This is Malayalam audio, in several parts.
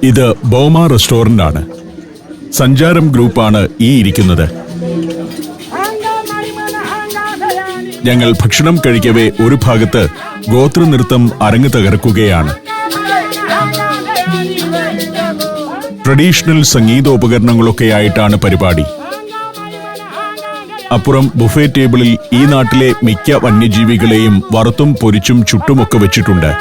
ഇത് ബോമ റെസ്റ്റോറന്റ് ആണ്. സഞ്ചാരം ഗ്രൂപ്പാണ് ഈ ഇരിക്കുന്നത്. ഞങ്ങൾ ഭക്ഷണം കഴിക്കവേ ഒരു ഭാഗത്ത് ഗോത്രനൃത്തം അരങ്ങ് തകർക്കുകയാണ്. ട്രഡീഷണൽ സംഗീതോപകരണങ്ങളൊക്കെയായിട്ടാണ് പരിപാടി. അപ്പുറം ബുഫേ ടേബിളിൽ ഈ നാട്ടിലെ മിക്ക വന്യജീവികളെയും വറുത്തും പൊരിച്ചും ചുട്ടുമൊക്കെ വെച്ചിട്ടുണ്ട്.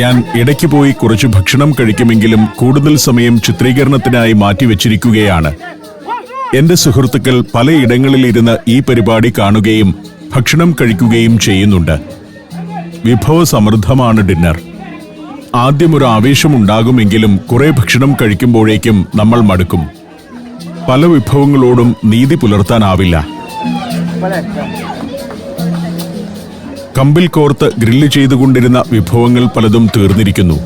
ഞാൻ ഇടയ്ക്ക് പോയി കുറച്ച് ഭക്ഷണം കഴിക്കുമെങ്കിലും കൂടുതൽ സമയം ചിത്രീകരണത്തിനായി മാറ്റിവെച്ചിരിക്കുകയാണ്. എന്റെ സുഹൃത്തുക്കൾ പലയിടങ്ങളിലിരുന്ന് ഈ പരിപാടി കാണുകയും ഭക്ഷണം കഴിക്കുകയും ചെയ്യുന്നുണ്ട്. വിഭവസമൃദ്ധമാണ് ഡിന്നർ. ആദ്യമൊരു ആവേശമുണ്ടാകുമെങ്കിലും കുറെ ഭക്ഷണം കഴിക്കുമ്പോഴേക്കും നമ്മൾ മടുക്കും. പല വിഭവങ്ങളോടും നീതി പുലർത്താനാവില്ല. കമ്പിൽ കോർത്ത് ഗ്രില്ല് ചെയ്തുകൊണ്ടിരുന്ന വിഭവങ്ങൾ പലതും തീർന്നിരിക്കുന്നു.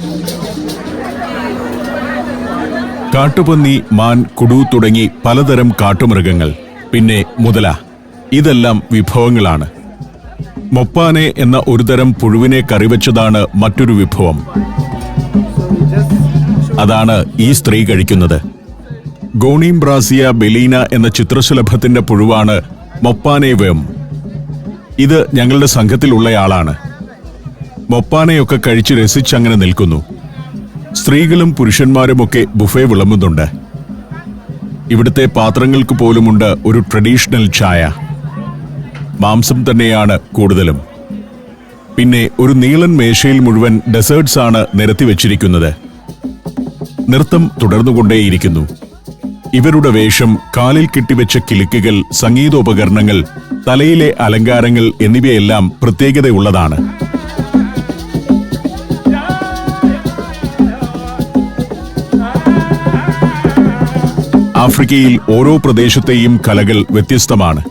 കാട്ടുപന്നി, മാൻ, കുടു തുടങ്ങി പലതരം കാട്ടുമൃഗങ്ങൾ, പിന്നെ മുതല, ഇതെല്ലാം വിഭവങ്ങളാണ്. മൊപ്പാനെ എന്ന ഒരുതരം പുഴുവിനെ കറിവെച്ചതാണ് മറ്റൊരു വിഭവം. അതാണ് ഈ സ്ത്രീ കഴിക്കുന്നത്. ഗോണീംബ്രാസിയ ബെലീന എന്ന ചിത്രശലഭത്തിന്റെ പുഴുവാണ് മൊപ്പാനെ വേം. ഇത് ഞങ്ങളുടെ സംഘത്തിലുള്ളയാളാണ്. മൊപ്പാനയൊക്കെ കഴിച്ച് രസിച്ചങ്ങനെ നിൽക്കുന്നു. സ്ത്രീകളും പുരുഷന്മാരുമൊക്കെ ബുഫേ വിളമ്പുന്നുണ്ട്. ഇവിടുത്തെ പാത്രങ്ങൾക്ക് പോലുമുണ്ട് ഒരു ട്രഡീഷണൽ ചായ. മാംസം തന്നെയാണ് കൂടുതലും. പിന്നെ ഒരു നീളൻ മേശയിൽ മുഴുവൻ ഡെസേർട്സ് ആണ് നിരത്തി വെച്ചിരിക്കുന്നത്. നൃത്തം തുടർന്നുകൊണ്ടേയിരിക്കുന്നു. ഇവരുടെ വേഷം, കാലിൽ കെട്ടിവെച്ച കിലുക്കുകൾ, സംഗീതോപകരണങ്ങൾ, തലയിലെ അലങ്കാരങ്ങൾ എന്നിവയെല്ലാം പ്രത്യേകതയുള്ളതാണ്. ആഫ്രിക്കയിൽ ഓരോ പ്രദേശത്തെയും കലകൾ വ്യത്യസ്തമാണ്.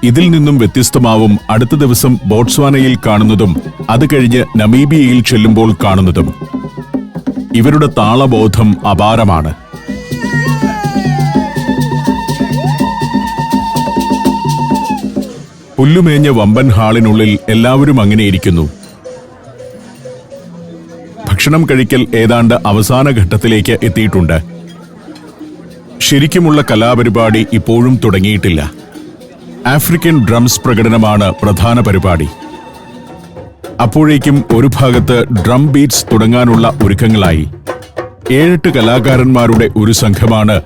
ഇതിൽ നിന്നും വ്യത്യസ്തമാവും അടുത്ത ദിവസം ബോട്സ്വാനയിൽ കാണുന്നതും അത് കഴിഞ്ഞ് നമീബിയയിൽ ചെല്ലുമ്പോൾ കാണുന്നതും. ഇവരുടെ താളബോധം അപാരമാണ്. പുല്ലുമേഞ്ഞ വമ്പൻ ഹാളിനുള്ളിൽ എല്ലാവരും അങ്ങനെയിരിക്കുന്നു. ഭക്ഷണം കഴിക്കൽ ഏതാണ്ട് അവസാന ഘട്ടത്തിലേക്ക് എത്തിയിട്ടുണ്ട്. ശരിക്കുമുള്ള കലാപരിപാടി ഇപ്പോഴും തുടങ്ങിയിട്ടില്ല. ആഫ്രിക്കൻ ഡ്രംസ് പ്രകടനമാണ് പ്രധാന പരിപാടി. അപ്പോഴേക്കും ഒരു ഭാഗത്ത് ഡ്രം ബീറ്റ്സ് തുടങ്ങാനുള്ള ഒരുക്കങ്ങളായി. 7-8 കലാകാരന്മാരുടെ ഒരു സംഘമാണ്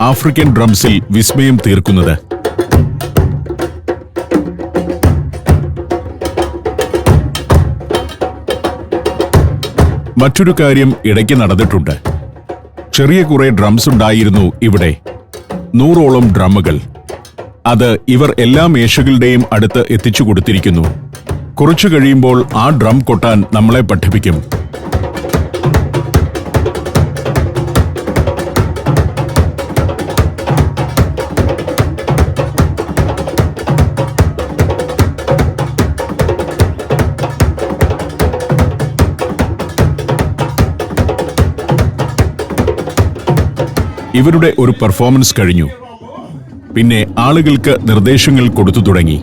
ആഫ്രിക്കൻ ഡ്രംസിൽ വിസ്മയം തീർക്കുന്നത്. മറ്റൊരു കാര്യം ഇടയ്ക്ക് നടന്നിട്ടുണ്ട്. ചെറിയ കുറെ ഡ്രംസ് ഉണ്ടായിരുന്നു ഇവിടെ. 100ഓളം ഡ്രമ്മുകൾ. അത് ഇവർ എല്ലാ മേശകളുടെയും അടുത്ത് എത്തിച്ചു കൊടുത്തിരിക്കുന്നു. കുറച്ചു കഴിയുമ്പോൾ ആ ഡ്രം കൊട്ടാൻ നമ്മളെ പഠിപ്പിക്കും. ഇവരുടെ ഒരു പെർഫോമൻസ് കഴിഞ്ഞു. പിന്നെ ആളുകൾക്ക് നിർദ്ദേശങ്ങൾ കൊടുത്തു തുടങ്ങി.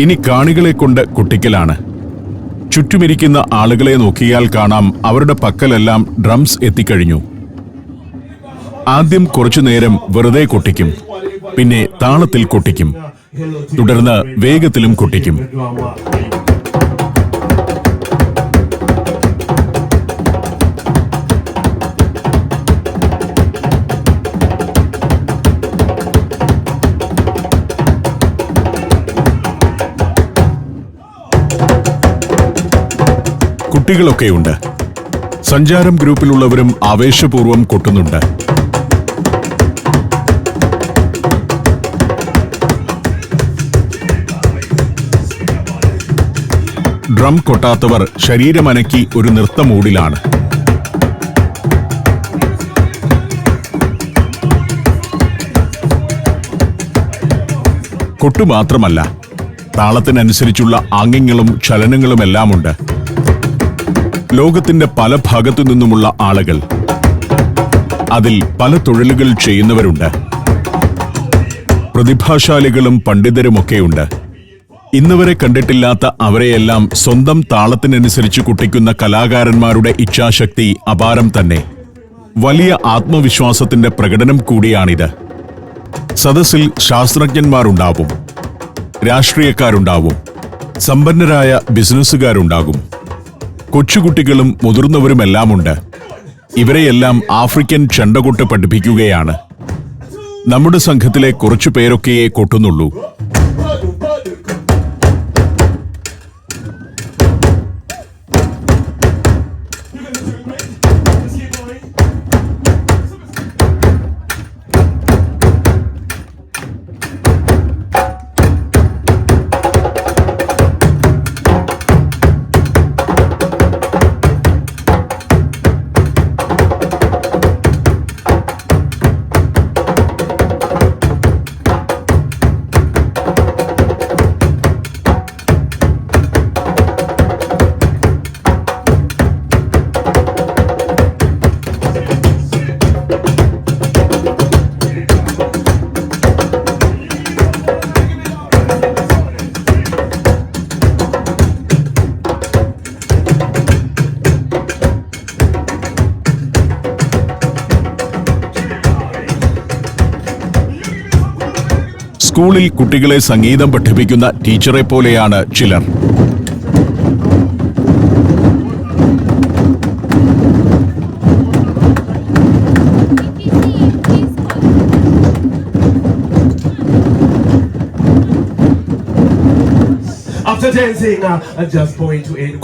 ഇനി കാണികളെ കൊണ്ട് കൊട്ടിക്കലാണ്. ചുറ്റുമിരിക്കുന്ന ആളുകളെ നോക്കിയാൽ കാണാം അവരുടെ പക്കലെല്ലാം ഡ്രംസ് എത്തിക്കഴിഞ്ഞു. ആദ്യം കുറച്ചുനേരം വെറുതെ കൊട്ടിക്കും, പിന്നെ താളത്തിൽ കൊട്ടിക്കും, തുടർന്ന് വേഗത്തിലും കൊട്ടിക്കും. കുട്ടികളൊക്കെയുണ്ട്. സഞ്ചാരം ഗ്രൂപ്പിലുള്ളവരും ആവേശപൂർവ്വം കൊട്ടുന്നുണ്ട്. ഡ്രം കൊട്ടാത്തവർ ശരീരമനക്കി ഒരു നൃത്തമൂടിലാണ്. കൊട്ടു മാത്രമല്ല, താളത്തിനനുസരിച്ചുള്ള ആംഗ്യങ്ങളും ചലനങ്ങളുമെല്ലാമുണ്ട്. ലോകത്തിന്റെ പല ഭാഗത്തു നിന്നുമുള്ള ആളുകൾ. അതിൽ പല തൊഴിലുകൾ ചെയ്യുന്നവരുണ്ട്. പ്രതിഭാശാലികളും പണ്ഡിതരുമൊക്കെയുണ്ട്. ഇന്നുവരെ കണ്ടിട്ടില്ലാത്ത അവരെയെല്ലാം സ്വന്തം താളത്തിനനുസരിച്ച് കുട്ടിക്കുന്ന കലാകാരന്മാരുടെ ഇച്ഛാശക്തി അപാരം തന്നെ. വലിയ ആത്മവിശ്വാസത്തിന്റെ പ്രകടനം കൂടിയാണിത്. സദസ്സിൽ ശാസ്ത്രജ്ഞന്മാരുണ്ടാവും, രാഷ്ട്രീയക്കാരുണ്ടാവും, സമ്പന്നരായ ബിസിനസ്സുകാരുണ്ടാകും, കൊച്ചുകുട്ടികളും മുതിർന്നവരുമെല്ലാമുണ്ട്. ഇവരെയെല്ലാം ആഫ്രിക്കൻ ചെണ്ടകൊട്ട് പഠിപ്പിക്കുകയാണ്. നമ്മുടെ സംഘത്തിലെ കുറച്ചു പേരൊക്കെയേ കൊട്ടുന്നുള്ളൂ. സ്കൂളിൽ കുട്ടികളെ സംഗീതം പഠിപ്പിക്കുന്ന ടീച്ചറെ പോലെയാണ് ചിലർ.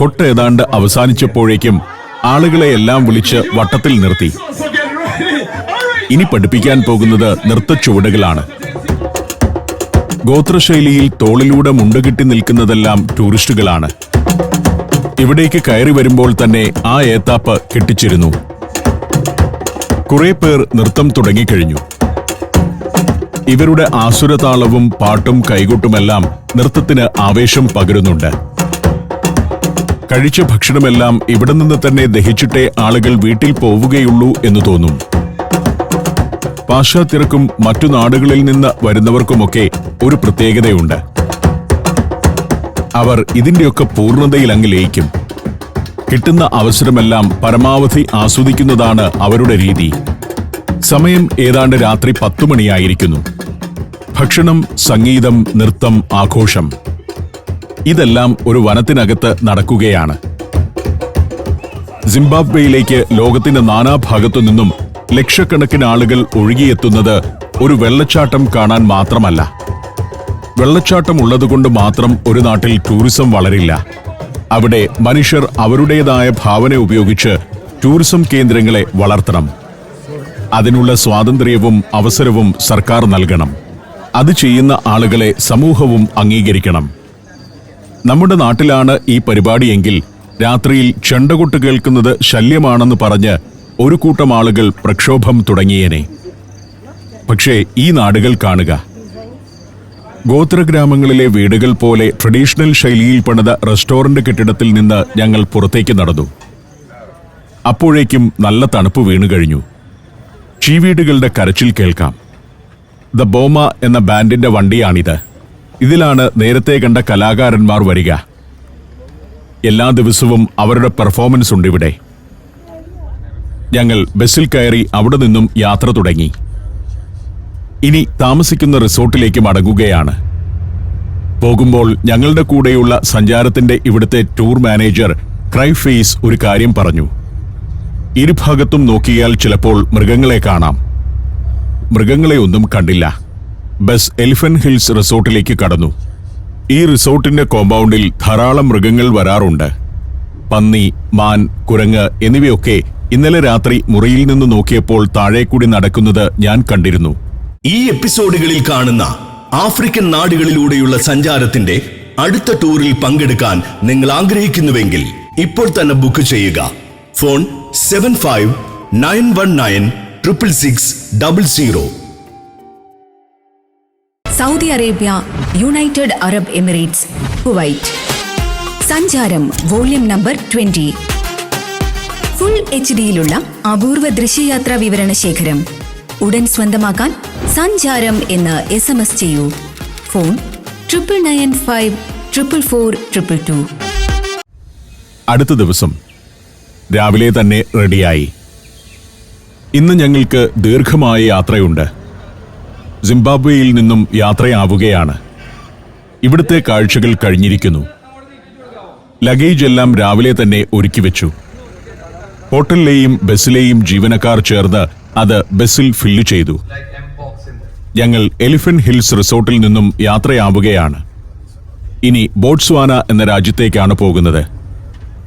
കൊട്ട് ഏതാണ്ട് അവസാനിച്ചപ്പോഴേക്കും ആളുകളെയെല്ലാം വിളിച്ച് വട്ടത്തിൽ നിർത്തി. ഇനി പഠിപ്പിക്കാൻ പോകുന്നത് നൃത്തച്ചുവടുകളാണ്. ഗോത്രശൈലിയിൽ തോളിലൂടെ മുണ്ടുകിട്ടി നിൽക്കുന്നതെല്ലാം ടൂറിസ്റ്റുകളാണ്. ഇവിടേക്ക് കയറി വരുമ്പോൾ തന്നെ ആ ഏത്താപ്പ് കെട്ടിച്ചിരുന്നു. കുറെ പേർ നൃത്തം തുടങ്ങിക്കഴിഞ്ഞു. ഇവരുടെ ആസുരതാളവും പാട്ടും കൈകൊട്ടുമെല്ലാം നൃത്തത്തിന് ആവേശം പകരുന്നുണ്ട്. കഴിച്ച ഭക്ഷണമെല്ലാം ഇവിടെ നിന്ന് തന്നെ ദഹിച്ചിട്ടേ ആളുകൾ വീട്ടിൽ പോവുകയുള്ളൂ എന്ന് തോന്നും. പാശ്ചാത്യർക്കും മറ്റു നാടുകളിൽ നിന്ന് വരുന്നവർക്കുമൊക്കെ ഒരു പ്രത്യേകതയുണ്ട്. അവർ ഇതിന്റെയൊക്കെ പൂർണ്ണതയിൽ അങ്ങ് ലയിക്കും. കിട്ടുന്ന അവസരമെല്ലാം പരമാവധി ആസ്വദിക്കുന്നതാണ് അവരുടെ രീതി. സമയം ഏതാണ്ട് രാത്രി 10 മണിയായിരിക്കുന്നു. ഭക്ഷണം, സംഗീതം, നൃത്തം, ആഘോഷം ഇതെല്ലാം ഒരു വനത്തിനകത്ത് നടക്കുകയാണ്. സിംബാബ്വേയിലേക്ക് ലോകത്തിന്റെ നാനാഭാഗത്തു നിന്നും ലക്ഷക്കണക്കിന് ആളുകൾ ഒഴുകിയെത്തുന്നത് ഒരു വെള്ളച്ചാട്ടം കാണാൻ മാത്രമല്ല. വെള്ളച്ചാട്ടം ഉള്ളതുകൊണ്ട് മാത്രം ഒരു നാട്ടിൽ ടൂറിസം വളരില്ല. അവിടെ മനുഷ്യർ അവരുടേതായ ഭാവന ഉപയോഗിച്ച് ടൂറിസം കേന്ദ്രങ്ങളെ വളർത്തണം. അതിനുള്ള സ്വാതന്ത്ര്യവും അവസരവും സർക്കാർ നൽകണം. അത് ചെയ്യുന്ന ആളുകളെ സമൂഹവും അംഗീകരിക്കണം. നമ്മുടെ നാട്ടിലാണ് ഈ പരിപാടിയെങ്കിൽ രാത്രിയിൽ ചെണ്ടകൊട്ട് കേൾക്കുന്നത് ശല്യമാണെന്ന് പറഞ്ഞ് ഒരു കൂട്ടം ആളുകൾ പ്രക്ഷോഭം തുടങ്ങിയേനെ. പക്ഷേ ഈ നാടുകൾ കാണുക. ഗോത്രഗ്രാമങ്ങളിലെ വീടുകൾ പോലെ ട്രഡീഷണൽ ശൈലിയിൽ പണിത റെസ്റ്റോറന്റ് കെട്ടിടത്തിൽ നിന്ന് ഞങ്ങൾ പുറത്തേക്ക് നടന്നു. അപ്പോഴേക്കും നല്ല തണുപ്പ് വീണുകഴിഞ്ഞു. ചീവീടുകളുടെ കരച്ചിൽ കേൾക്കാം. ദ ബോമ എന്ന ബാൻഡിന്റെ വണ്ടിയാണിത്. ഇതിലാണ് നേരത്തെ കണ്ട കലാകാരന്മാർ വരിക. എല്ലാ ദിവസവും അവരുടെ പെർഫോമൻസ് ഉണ്ട് ഇവിടെ. ഞങ്ങൾ ബസ്സിൽ കയറി അവിടെ നിന്നും യാത്ര തുടങ്ങി. ഇനി താമസിക്കുന്ന റിസോർട്ടിലേക്ക് മടങ്ങുകയാണ്. പോകുമ്പോൾ ഞങ്ങളുടെ കൂടെയുള്ള സഞ്ചാരത്തിന്റെ ഇവിടുത്തെ ടൂർ മാനേജർ ക്രൈഫേസ് ഒരു കാര്യം പറഞ്ഞു. ഇരുഭാഗത്തും നോക്കിയാൽ ചിലപ്പോൾ മൃഗങ്ങളെ കാണാം. മൃഗങ്ങളെ ഒന്നും കണ്ടില്ല. ബസ് എലിഫന്റ് ഹിൽസ് റിസോർട്ടിലേക്ക് കടന്നു. ഈ റിസോർട്ടിന്റെ കോമ്പൗണ്ടിൽ ധാരാളം മൃഗങ്ങൾ വരാറുണ്ട്. പന്നി, മാൻ, കുരങ്ങ് എന്നിവയൊക്കെ ഇന്നലെ രാത്രി മുറിയിൽ നിന്ന് നോക്കിയപ്പോൾ താഴേക്കൂടി നടക്കുന്നത് ഞാൻ കണ്ടിരുന്നു. ഈ എപ്പിസോഡുകളിൽ കാണുന്ന ആഫ്രിക്കൻ നാടുകളിലൂടെയുള്ള സഞ്ചാരത്തിന്റെ അടുത്ത ടൂറിൽ പങ്കെടുക്കാൻ നിങ്ങൾ ആഗ്രഹിക്കുന്നുവെങ്കിൽ ഇപ്പോൾ തന്നെ ബുക്ക് ചെയ്യുക. Phone 7591966600. Saudi Arabia, United Arab Emirates, Kuwait. സഞ്ചാരം വോള്യം നമ്പർ 20. ഫുൾ HD-യിലുള്ള അപൂർവ ദൃശ്യയാത്രാ വിവരണ ശേഖരം ഉടൻ സ്വന്തമാക്കാൻ സഞ്ചാരം എന്ന് SMS ചെയ്യൂ. ഫോൺ 9995 44422. അടുത്ത ദിവസം രാവിലെ തന്നെ റെഡിയായി. ഇന്ന് ഞങ്ങൾക്ക് ദീർഘമായ യാത്രയുണ്ട്. സിംബാബ്വേയിൽ നിന്നും യാത്രയാവുകയാണ്. ഇവിടുത്തെ കാഴ്ചകൾ കഴിഞ്ഞിരിക്കുന്നു. ലഗേജ് എല്ലാം രാവിലെ തന്നെ ഒരുക്കി വെച്ചു. ഹോട്ടലിലെയും ബസ്സിലെയും ജീവനക്കാർ ചേർന്ന് അത് ബസ്സിൽ ഫില്ല് ചെയ്തു. ഞങ്ങൾ എലിഫന്റ് ഹിൽസ് റിസോർട്ടിൽ നിന്നും യാത്രയാവുകയാണ്. ഇനി ബോട്സ്വാന എന്ന രാജ്യത്തേക്കാണ് പോകുന്നത്.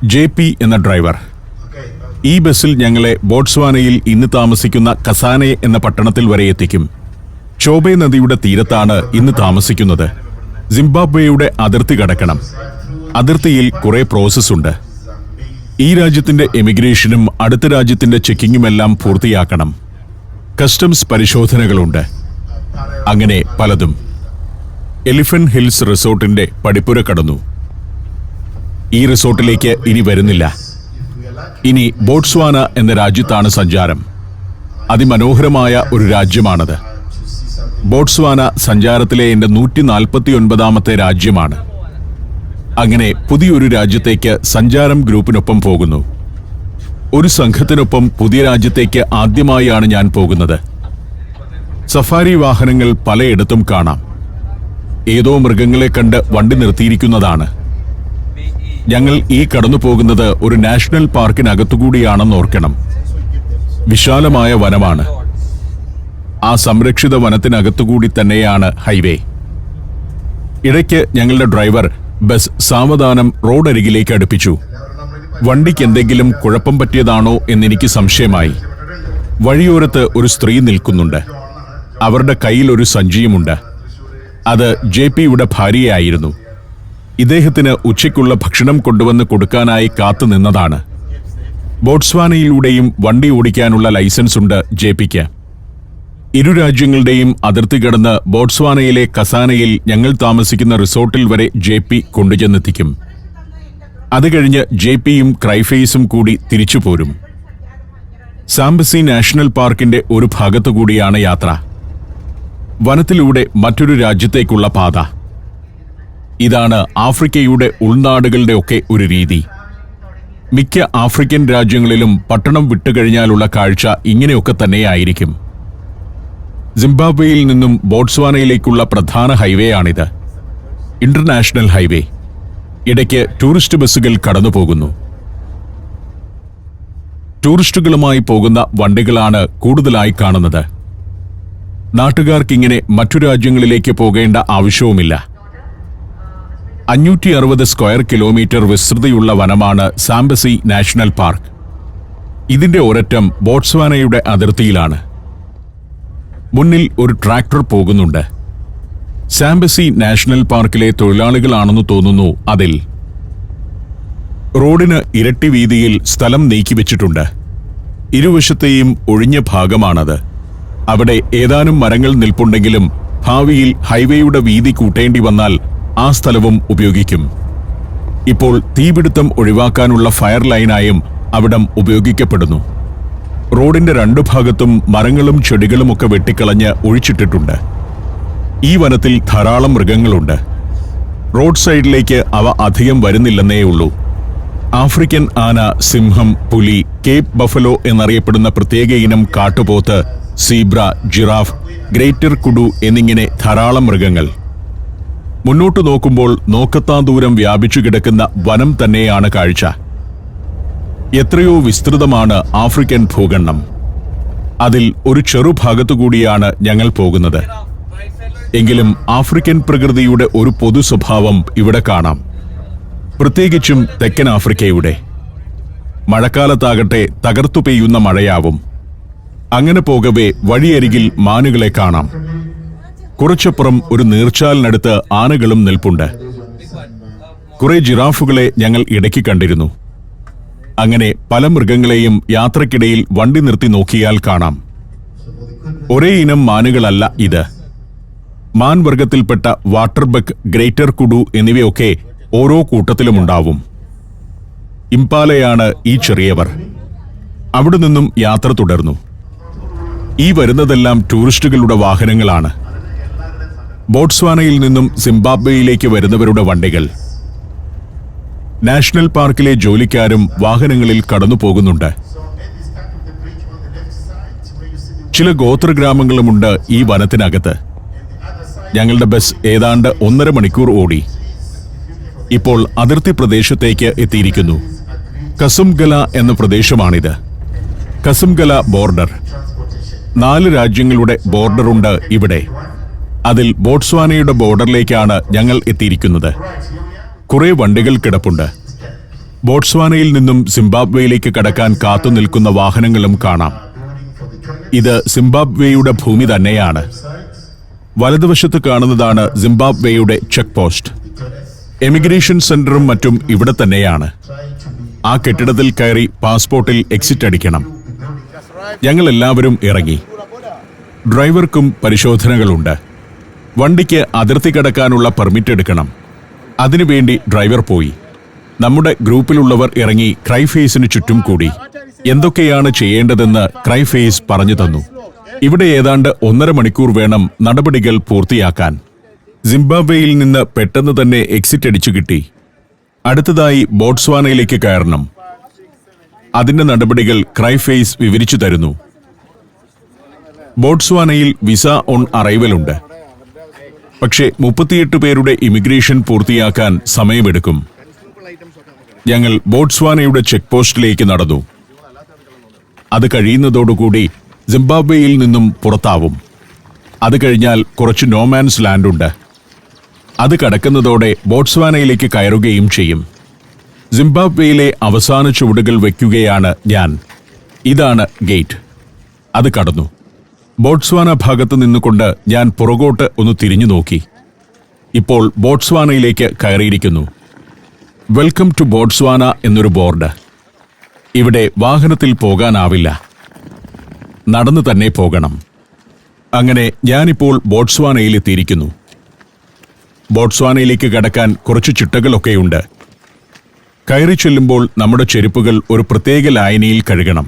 JP എന്ന ഡ്രൈവർ ഈ ബസ്സിൽ ഞങ്ങളെ ബോട്സ്വാനയിൽ ഇന്ന് താമസിക്കുന്ന കസാനെ എന്ന പട്ടണത്തിൽ വരെ എത്തിക്കും. ചോബെ നദിയുടെ തീരത്താണ് ഇന്ന് താമസിക്കുന്നത്. സിംബാബ്വേയുടെ അതിർത്തി കടക്കണം. അതിർത്തിയിൽ കുറെ പ്രോസസ് ഉണ്ട്. ഈ രാജ്യത്തിന്റെ എമിഗ്രേഷനും അടുത്ത രാജ്യത്തിന്റെ ചെക്കിങ്ങുമെല്ലാം പൂർത്തിയാക്കണം. കസ്റ്റംസ് പരിശോധനകളുണ്ട്. അങ്ങനെ പലതും. എലിഫന്റ് ഹിൽസ് റിസോർട്ടിന്റെ പടിപ്പുര കടന്നു. ഈ റിസോർട്ടിലേക്ക് ഇനി വരുന്നില്ല. ഇനി ബോട്സ്വാന എന്ന രാജ്യത്താണ് സഞ്ചാരം. അതിമനോഹരമായ ഒരു രാജ്യമാണത്. ബോട്സ്വാന സഞ്ചാരത്തിലെ എന്റെ 149ാമത്തെ രാജ്യമാണ്. അങ്ങനെ പുതിയൊരു രാജ്യത്തേക്ക് സഞ്ചാരം ഗ്രൂപ്പിനൊപ്പം പോകുന്നു. ഒരു സംഘത്തിനൊപ്പം പുതിയ രാജ്യത്തേക്ക് ആദ്യമായാണ് ഞാൻ പോകുന്നത്. സഫാരി വാഹനങ്ങൾ പലയിടത്തും കാണാം. ഏതോ മൃഗങ്ങളെ കണ്ട് വണ്ടി നിർത്തിയിരിക്കുന്നതാണ്. ഞങ്ങൾ ഈ കടന്നു പോകുന്നത് ഒരു നാഷണൽ പാർക്കിനകത്തുകൂടിയാണെന്ന് ഓർക്കണം. വിശാലമായ വനമാണ്. ആ സംരക്ഷിത വനത്തിനകത്തുകൂടി തന്നെയാണ് ഹൈവേ. ഇടയ്ക്ക് ഞങ്ങളുടെ ഡ്രൈവർ ബസ് സാവധാനം റോഡരികിലേക്ക് അടുപ്പിച്ചു. വണ്ടിക്ക് എന്തെങ്കിലും കുഴപ്പം പറ്റിയതാണോ എന്നെനിക്ക് സംശയമായി. വഴിയോരത്ത് ഒരു സ്ത്രീ നിൽക്കുന്നുണ്ട്. അവരുടെ കയ്യിൽ ഒരു സഞ്ചിയുമുണ്ട്. അത് JPയുടെ ഭാര്യയായിരുന്നു. ഇദ്ദേഹത്തിന് ഉച്ചയ്ക്കുള്ള ഭക്ഷണം കൊണ്ടുവന്ന് കൊടുക്കാനായി കാത്തു നിന്നതാണ്. ബോട്സ്വാനയിലൂടെയും വണ്ടി ഓടിക്കാനുള്ള ലൈസൻസ് ഉണ്ട് JPക്ക്. ഇരു രാജ്യങ്ങളുടെയും അതിർത്തി കടന്ന് ബോട്സ്വാനയിലെ കസാനയിൽ ഞങ്ങൾ താമസിക്കുന്ന റിസോർട്ടിൽ വരെ JP കൊണ്ടുചെന്നെത്തിക്കും. അത് കഴിഞ്ഞ് JPയും ക്രൈഫേസും കൂടി തിരിച്ചു പോരും. സാംബസി നാഷണൽ പാർക്കിന്റെ ഒരു ഭാഗത്തുകൂടിയാണ് യാത്ര. വനത്തിലൂടെ മറ്റൊരു രാജ്യത്തേക്കുള്ള പാത. ഇതാണ് ആഫ്രിക്കയുടെ ഉൾനാടുകളുടെ ഒക്കെ ഒരു രീതി. മിക്ക ആഫ്രിക്കൻ രാജ്യങ്ങളിലും പട്ടണം വിട്ടുകഴിഞ്ഞാലുള്ള കാഴ്ച ഇങ്ങനെയൊക്കെ തന്നെയായിരിക്കും. സിംബാബ്വേയിൽ നിന്നും ബോട്സ്വാനയിലേക്കുള്ള പ്രധാന ഹൈവേ ആണിത്. International highway. ഇടയ്ക്ക് ടൂറിസ്റ്റ് ബസ്സുകൾ കടന്നുപോകുന്നു. ടൂറിസ്റ്റുകളുമായി പോകുന്ന വണ്ടികളാണ് കൂടുതലായി കാണുന്നത്. നാട്ടുകാർക്കിങ്ങനെ മറ്റു രാജ്യങ്ങളിലേക്ക് പോകേണ്ട ആവശ്യവുമില്ല. 560 സ്ക്വയർ കിലോമീറ്റർ വിസ്തൃതിയുള്ള വനമാണ് സാംബസി നാഷണൽ പാർക്ക്. ഇതിന്റെ ഒരറ്റം ബോട്സ്വാനയുടെ അതിർത്തിയിലാണ്. മുന്നിൽ ഒരു ട്രാക്ടർ പോകുന്നുണ്ട്. സാംബസി നാഷണൽ പാർക്കിലെ തൊഴിലാളികളാണെന്ന് തോന്നുന്നു അതിൽ. റോഡിന് ഇരട്ടി വീതിയിൽ സ്ഥലം നീക്കിവെച്ചിട്ടുണ്ട്. ഇരുവശത്തെയും ഒഴിഞ്ഞ ഭാഗമാണത്. അവിടെ ഏതാനും മരങ്ങൾ നിൽപ്പുണ്ടെങ്കിലും ഭാവിയിൽ ഹൈവേയുടെ വീതി കൂട്ടേണ്ടി വന്നാൽ ആ സ്ഥലവും ഉപയോഗിക്കും. ഇപ്പോൾ തീപിടുത്തം ഒഴിവാക്കാനുള്ള ഫയർ ലൈനായും അവിടം ഉപയോഗിക്കപ്പെടുന്നു. റോഡിന്റെ രണ്ടു ഭാഗത്തും മരങ്ങളും ചെടികളുമൊക്കെ വെട്ടിക്കളഞ്ഞ് ഒഴിച്ചിട്ടിട്ടുണ്ട്. ഈ വനത്തിൽ ധാരാളം മൃഗങ്ങളുണ്ട്. റോഡ് സൈഡിലേക്ക് അവ അധികം വരുന്നില്ലെന്നേ ഉള്ളൂ. ആഫ്രിക്കൻ ആന, സിംഹം, പുലി, കേപ്പ് ബഫലോ എന്നറിയപ്പെടുന്ന പ്രത്യേക ഇനം കാട്ടുപോത്ത്, സീബ്ര, ജിറാഫ്, ഗ്രേറ്റർ കുഡു എന്നിങ്ങനെ ധാരാളം മൃഗങ്ങൾ. മുന്നോട്ടു നോക്കുമ്പോൾ നോക്കത്താ ദൂരം വ്യാപിച്ചു കിടക്കുന്ന വനം തന്നെയാണ് കാഴ്ച. എത്രയോ വിസ്തൃതമാണ് ആഫ്രിക്കൻ ഭൂഖണ്ഡം. അതിൽ ഒരു ചെറുഭാഗത്തുകൂടിയാണ് ഞങ്ങൾ പോകുന്നത്. എങ്കിലും ആഫ്രിക്കൻ പ്രകൃതിയുടെ ഒരു പൊതു സ്വഭാവം ഇവിടെ കാണാം. പ്രത്യേകിച്ചും തെക്കൻ ആഫ്രിക്കയുടെ. മഴക്കാലത്താകട്ടെ തകർത്തു പെയ്യുന്ന മഴയാവും. അങ്ങനെ പോകവേ വഴിയരികിൽ മാനുകളെ കാണാം. കുറച്ചപ്പുറം ഒരു നീർച്ചാലിനടുത്ത് ആനകളും നിൽപ്പുണ്ട്. കുറെ ജിറാഫുകളെ ഞങ്ങൾ ഇടയ്ക്ക് കണ്ടിരുന്നു. അങ്ങനെ പല മൃഗങ്ങളെയും യാത്രക്കിടയിൽ വണ്ടി നിർത്തി നോക്കിയാൽ കാണാം. ഒരേ ഇനം മാനുകളല്ല ഇത്. മാൻവർഗത്തിൽപ്പെട്ട വാട്ടർബക്ക്, ഗ്രേറ്റർ കുഡു എന്നിവയൊക്കെ ഓരോ കൂട്ടത്തിലുമുണ്ടാവും. ഇംപാലയാണ് ഈ ചെറിയവർ. അവിടെ നിന്നും യാത്ര തുടർന്നു. ഈ വരുന്നതെല്ലാം ടൂറിസ്റ്റുകളുടെ വാഹനങ്ങളാണ്. ബോട്സ്വാനയിൽ നിന്നും സിംബാബ്വേയിലേക്ക് വരുന്നവരുടെ വണ്ടികൾ. നാഷണൽ പാർക്കിലെ ജോലിക്കാരും വാഹനങ്ങളിൽ കടന്നു പോകുന്നുണ്ട്. ചില ഗോത്രഗ്രാമങ്ങളുമുണ്ട് ഈ വനത്തിനകത്ത്. ഞങ്ങളുടെ ബസ് ഏതാണ്ട് 1.5 മണിക്കൂർ ഓടി. ഇപ്പോൾ അതിർത്തി പ്രദേശത്തേക്ക് എത്തിയിരിക്കുന്നു. കസുംഗല എന്ന പ്രദേശമാണിത്. കസുംഗല ബോർഡർ. 4 രാജ്യങ്ങളുടെ ബോർഡറുണ്ട് ഇവിടെ. അതിൽ ബോട്സ്വാനയുടെ ബോർഡറിലേക്കാണ് ഞങ്ങൾ എത്തിയിരിക്കുന്നത്. കുറെ വണ്ടികൾ കിടപ്പുണ്ട്. ബോട്സ്വാനയിൽ നിന്നും സിംബാബ്വേയിലേക്ക് കടക്കാൻ കാത്തു നിൽക്കുന്ന വാഹനങ്ങളും കാണാം. ഇത് സിംബാബ്വേയുടെ ഭൂമി തന്നെയാണ്. വലതുവശത്ത് കാണുന്നതാണ് സിംബാബ്വേയുടെ ചെക്ക് പോസ്റ്റ്. എമിഗ്രേഷൻ സെന്ററും മറ്റും ഇവിടെ തന്നെയാണ്. ആ കെട്ടിടത്തിൽ കയറി പാസ്പോർട്ടിൽ എക്സിറ്റ് അടിക്കണം. ഞങ്ങൾ എല്ലാവരും ഇറങ്ങി. ഡ്രൈവർക്കും പരിശോധനകളുണ്ട്. വണ്ടിക്ക് അതിർത്തി കടക്കാനുള്ള പെർമിറ്റ് എടുക്കണം. അതിനുവേണ്ടി ഡ്രൈവർ പോയി. നമ്മുടെ ഗ്രൂപ്പിലുള്ളവർ ഇറങ്ങി ക്രൈഫേസിന് ചുറ്റും കൂടി. എന്തൊക്കെയാണ് ചെയ്യേണ്ടതെന്ന് ക്രൈഫേസ് പറഞ്ഞു തന്നു. ഇവിടെ ഏതാണ്ട് 1.5 മണിക്കൂർ വേണം നടപടികൾ പൂർത്തിയാക്കാൻ. സിംബാബ്വേയിൽ നിന്ന് പെട്ടെന്ന് തന്നെ എക്സിറ്റ് അടിച്ചു കിട്ടി. അടുത്തതായി ബോട്സ്വാനയിലേക്ക് കയറണം. അതിന്റെ നടപടികൾ ക്രൈഫേസ് വിവരിച്ചു തരുന്നു. ബോട്സ്വാനയിൽ വിസ ഓൺ അറൈവലുണ്ട്. പക്ഷേ 38 പേരുടെ ഇമിഗ്രേഷൻ പൂർത്തിയാക്കാൻ സമയമെടുക്കും. ഞങ്ങൾ ബോട്സ്വാനയുടെ ചെക്ക് പോസ്റ്റിലേക്ക് നടന്നു. അത് കഴിയുന്നതോടുകൂടി സിംബാബ്വേയിൽ നിന്നും പുറത്താവും. അത് കഴിഞ്ഞാൽ കുറച്ച് നോമാൻസ് ലാൻഡുണ്ട്. അത് കടക്കുന്നതോടെ ബോട്സ്വാനയിലേക്ക് കയറുകയും ചെയ്യും. സിംബാബ്വേയിലെ അവസാന ചുവടുകൾ വയ്ക്കുകയാണ് ഞാൻ. ഇതാണ് ഗേറ്റ്. അത് കടന്നു. ബോട്സ്വാന ഭാഗത്ത് നിന്നുകൊണ്ട് ഞാൻ പുറകോട്ട് ഒന്ന് തിരിഞ്ഞു നോക്കി. ഇപ്പോൾ ബോട്സ്വാനയിലേക്ക് കയറിയിരിക്കുന്നു. വെൽക്കം ടു ബോട്സ്വാന എന്നൊരു ബോർഡ്. ഇവിടെ വാഹനത്തിൽ പോകാനാവില്ല, നടന്നു തന്നെ പോകണം. അങ്ങനെ ഞാനിപ്പോൾ ബോട്സ്വാനയിൽ എത്തിയിരിക്കുന്നു. ബോട്സ്വാനയിലേക്ക് കടക്കാൻ കുറച്ച് ചിട്ടകളൊക്കെയുണ്ട്. കയറി ചെല്ലുമ്പോൾ നമ്മുടെ ചെരുപ്പുകൾ ഒരു പ്രത്യേക ലായനിയിൽ കഴുകണം.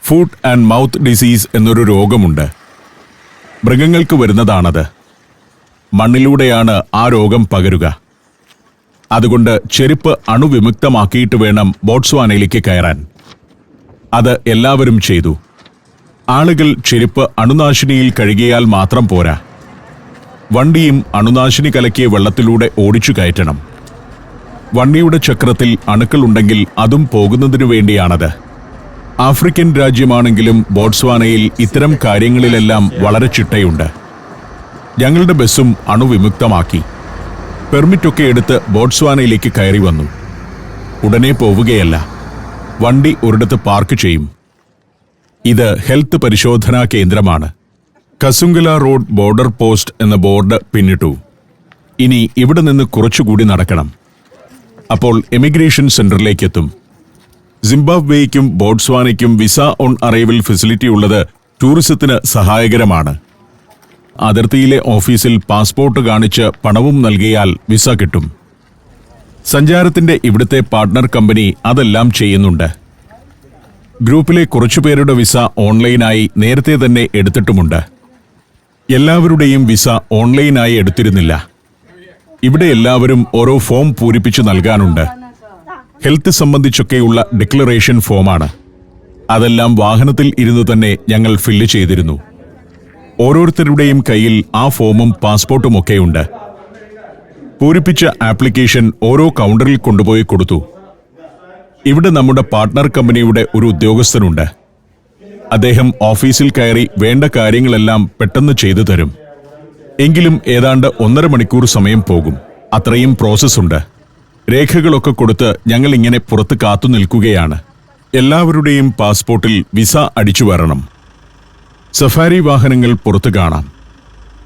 ഫുഡ് ആൻഡ് മൗത്ത് ഡിസീസ് എന്നൊരു രോഗമുണ്ട്. മൃഗങ്ങൾക്ക് വരുന്നതാണത്. മണ്ണിലൂടെയാണ് ആ രോഗം പകരുക. അതുകൊണ്ട് ചെരുപ്പ് അണുവിമുക്തമാക്കിയിട്ട് വേണം ബോട്സ്വാനയിലേക്ക് കയറാൻ. അത് എല്ലാവരും ചെയ്തു. ആളുകൾ ചെരുപ്പ് അണുനാശിനിയിൽ കഴുകിയാൽ മാത്രം പോരാ. വണ്ടിയും അണുനാശിനി കലക്കിയ വെള്ളത്തിലൂടെ ഓടിച്ചു കയറ്റണം. വണ്ടിയുടെ ചക്രത്തിൽ അണുക്കളുണ്ടെങ്കിൽ അതും പോകുന്നതിനു വേണ്ടിയാണത്. ആഫ്രിക്കൻ രാജ്യമാണെങ്കിലും ബോട്സ്വാനയിൽ ഇത്തരം കാര്യങ്ങളിലെല്ലാം വളരെ ചിട്ടയുണ്ട്. ഞങ്ങളുടെ ബസ്സും അണുവിമുക്തമാക്കി. പെർമിറ്റൊക്കെ എടുത്ത് ബോട്സ്വാനയിലേക്ക് കയറി വന്നു. ഉടനെ പോവുകയല്ല, വണ്ടി ഒരിടത്ത് പാർക്ക് ചെയ്യും. ഇത് ഹെൽത്ത് പരിശോധനാ കേന്ദ്രമാണ്. കസുംഗല റോഡ് ബോർഡർ പോസ്റ്റ് എന്ന ബോർഡ് പിന്നിട്ടു. ഇനി ഇവിടെ നിന്ന് കുറച്ചുകൂടി നടക്കണം. അപ്പോൾ എമിഗ്രേഷൻ സെന്ററിലേക്കെത്തും. സിംബാബ്വേയ്ക്കും ബോട്സ്വാനയ്ക്കും വിസ ഓൺ അറൈവൽ ഫെസിലിറ്റി ഉള്ളത് ടൂറിസത്തിന് സഹായകരമാണ്. അതിർത്തിയിലെ ഓഫീസിൽ പാസ്പോർട്ട് കാണിച്ച് പണവും നൽകിയാൽ വിസ കിട്ടും. സഞ്ചാരത്തിന്റെ ഇവിടുത്തെ പാർട്ട്ണർ കമ്പനി അതെല്ലാം ചെയ്യുന്നുണ്ട്. ഗ്രൂപ്പിലെ കുറച്ചുപേരുടെ വിസ ഓൺലൈനായി നേരത്തെ തന്നെ എടുത്തിട്ടുമുണ്ട്. എല്ലാവരുടെയും വിസ ഓൺലൈനായി എടുത്തിരുന്നില്ല. ഇവിടെ എല്ലാവരും ഓരോ ഫോം പൂരിപ്പിച്ചു നൽകാനുണ്ട്. ഹെൽത്ത് സംബന്ധിച്ചൊക്കെയുള്ള ഡിക്ലറേഷൻ ഫോമാണ്. അതെല്ലാം വാഹനത്തിൽ ഇരുന്നു തന്നെ ഞങ്ങൾ ഫില്ല് ചെയ്തിരുന്നു. ഓരോരുത്തരുടെയും കയ്യിൽ ആ ഫോമും പാസ്പോർട്ടുമൊക്കെയുണ്ട്. പൂരിപ്പിച്ച ആപ്ലിക്കേഷൻ ഓരോ കൗണ്ടറിൽ കൊണ്ടുപോയി കൊടുത്തു. ഇവിടെ നമ്മുടെ പാർട്ട്ണർ കമ്പനിയുടെ ഒരു ഉദ്യോഗസ്ഥനുണ്ട്. അദ്ദേഹം ഓഫീസിൽ കയറി വേണ്ട കാര്യങ്ങളെല്ലാം പെട്ടെന്ന് ചെയ്തു തരും. എങ്കിലും ഏതാണ്ട് 1.5 മണിക്കൂർ സമയം പോകും. അത്രയും പ്രോസസ്സുണ്ട്. രേഖകളൊക്കെ കൊടുത്ത് ഞങ്ങൾ ഇങ്ങനെ പുറത്ത് കാത്തു നിൽക്കുകയാണ്. എല്ലാവരുടെയും പാസ്പോർട്ടിൽ വിസ അടിച്ചു വരണം. സഫാരി വാഹനങ്ങൾ പുറത്തു കാണാം.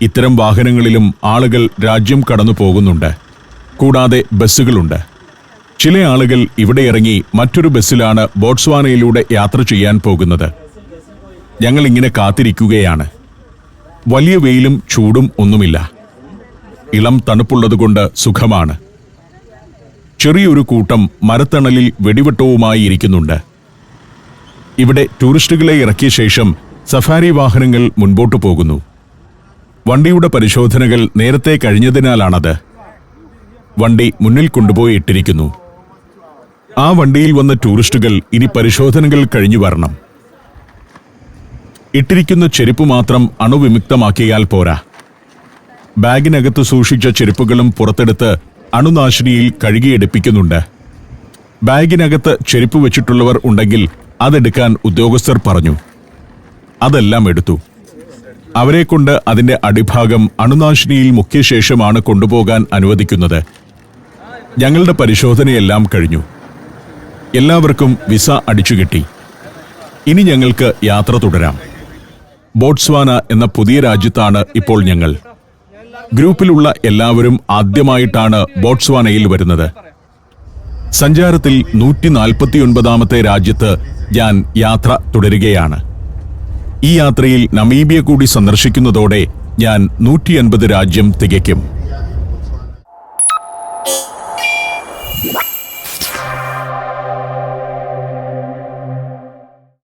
ഇത്തരം വാഹനങ്ങളിലും ആളുകൾ രാജ്യം കടന്നു പോകുന്നുണ്ട്. കൂടാതെ ബസ്സുകളുണ്ട്. ചില ആളുകൾ ഇവിടെ ഇറങ്ങി മറ്റൊരു ബസ്സിലാണ് ബോട്സ്വാനയിലൂടെ യാത്ര ചെയ്യാൻ പോകുന്നത്. ഞങ്ങൾ ഇങ്ങനെ കാത്തിരിക്കുകയാണ്. വലിയ വെയിലും ചൂടും ഒന്നുമില്ല. ഇളം തണുപ്പുള്ളതുകൊണ്ട് സുഖമാണ്. ചെറിയൊരു കൂട്ടം മരത്തണലിൽ വെടിവെട്ടവുമായി ഇരിക്കുന്നുണ്ട്. ഇവിടെ ടൂറിസ്റ്റുകളെ ഇറക്കിയ ശേഷം സഫാരി വാഹനങ്ങൾ മുൻപോട്ടു പോകുന്നു. വണ്ടിയുടെ പരിശോധനകൾ നേരത്തെ കഴിഞ്ഞതിനാലാണത്. വണ്ടി മുന്നിൽ കൊണ്ടുപോയി ഇട്ടിരിക്കുന്നു. ആ വണ്ടിയിൽ വന്ന ടൂറിസ്റ്റുകൾ ഇനി പരിശോധനകൾ കഴിഞ്ഞു വരണം. ഇട്ടിരിക്കുന്ന ചെരുപ്പ് മാത്രം അണുവിമുക്തമാക്കിയാൽ പോരാ. ബാഗിനകത്ത് സൂക്ഷിച്ച ചെരുപ്പുകളും പുറത്തെടുത്ത് അണുനാശിനിയിൽ കഴുകിയെടുപ്പിക്കുന്നുണ്ട്. ബാഗിനകത്ത് ചെരുപ്പ് വെച്ചിട്ടുള്ളവർ ഉണ്ടെങ്കിൽ അതെടുക്കാൻ ഉദ്യോഗസ്ഥർ പറഞ്ഞു. അതെല്ലാം എടുത്തു. അവരെക്കൊണ്ട് അതിന്റെ അടിഭാഗം അണുനാശിനിയിൽ മുക്കിയ ശേഷമാണ് കൊണ്ടുപോകാൻ അനുവദിക്കുന്നത്. ഞങ്ങളുടെ പരിശോധനയെല്ലാം കഴിഞ്ഞു. എല്ലാവർക്കും വിസ അടിച്ചുകിട്ടി. ഇനി ഞങ്ങൾക്ക് യാത്ര തുടരാം. ബോട്സ്വാന എന്ന പുതിയ രാജ്യത്താണ് ഇപ്പോൾ ഞങ്ങൾ. ഗ്രൂപ്പിലുള്ള എല്ലാവരും ആദ്യമായിട്ടാണ് ബോട്സ്വാനയിൽ വരുന്നത്. സഞ്ചാരത്തിൽ 149ാമത്തെ രാജ്യത്ത് ഞാൻ യാത്ര തുടരുകയാണ്. ഈ യാത്രയിൽ നമീബിയ കൂടി സന്ദർശിക്കുന്നതോടെ ഞാൻ 150 രാജ്യം തികയ്ക്കും.